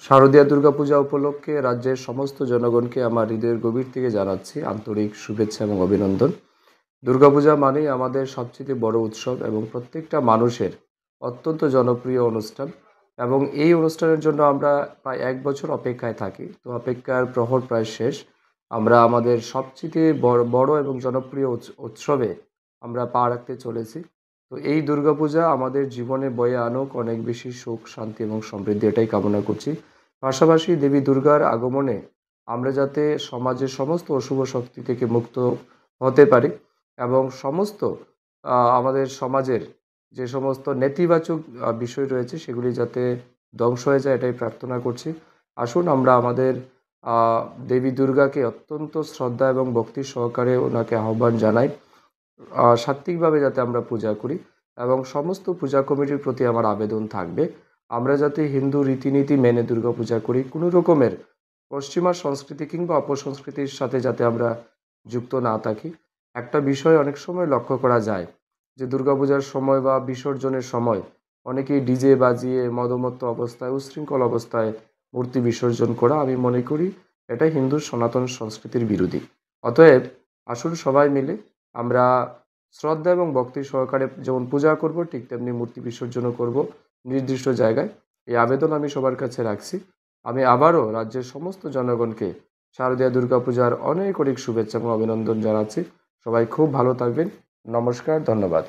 শারদীয়া দুর্গাপূজা উপলক্ষে রাজ্যের সমস্ত জনগণকে আমার হৃদয়ের গভীর থেকে জানাচ্ছি আন্তরিক শুভেচ্ছা এবং অভিনন্দন। দুর্গাপূজা মানেই আমাদের সবচেয়ে বড় উৎসব এবং প্রত্যেকটা মানুষের অত্যন্ত জনপ্রিয় অনুষ্ঠান, এবং এই অনুষ্ঠানের জন্য আমরা প্রায় 1 বছর অপেক্ষায় থাকি। তো অপেক্ষার প্রহর প্রায় শেষ। আমরা আমাদের সবচেয়ে বড় এবং জনপ্রিয় উৎসবে আমরা পা রাখতে চলেছি। তো এই দুর্গাপূজা আমাদের জীবনে বয়ে আনুক অনেক বেশি সুখ, শান্তি এবং সমৃদ্ধি, এটাই কামনা করছি। পাশাপাশি দেবী দুর্গার আগমনে আমরা যাতে সমাজের সমস্ত অশুভ শক্তি থেকে মুক্ত হতে পারি এবং সমস্ত আমাদের সমাজের যে সমস্ত নেতিবাচক বিষয় রয়েছে সেগুলি যাতে ধ্বংস হয়ে যায়, এটাই প্রার্থনা করছি। আসুন আমরা আমাদের দেবী দুর্গাকে অত্যন্ত শ্রদ্ধা এবং ভক্তি সহকারে ওনাকে আহ্বান জানাই। সাত্ত্বিকভাবে যাতে আমরা পূজা করি, এবং সমস্ত পূজা কমিটির প্রতি আমার আবেদন থাকবে আমরা যাতে হিন্দু রীতিনীতি মেনে দুর্গাপূজা করি, কোনো রকমের পশ্চিমা সংস্কৃতি কিংবা অপসংস্কৃতির সাথে যাতে আমরা যুক্ত না থাকি। একটা বিষয় অনেক সময় লক্ষ্য করা যায় যে দুর্গাপূজার সময় বা বিসর্জনের সময় অনেকেই ডিজে বাজিয়ে মদমত্ত অবস্থায়, উচ্ছৃঙ্খল অবস্থায় মূর্তি বিসর্জন করা, আমি মনে করি এটা হিন্দু সনাতন সংস্কৃতির বিরোধী। অতএব আসুন সবাই মিলে আমরা শ্রদ্ধা এবং ভক্তি সহকারে যেমন পূজা করব, ঠিক তেমনি মূর্তি বিসর্জনও করব নির্দিষ্ট জায়গায়। এই আবেদন আমি সবার কাছে রাখছি। আমি আবারও রাজ্যের সমস্ত জনগণকে শারদীয়া দুর্গাপূজার অনেক অনেক শুভেচ্ছা এবং অভিনন্দন জানাচ্ছি। সবাই খুব ভালো থাকবেন। নমস্কার, ধন্যবাদ।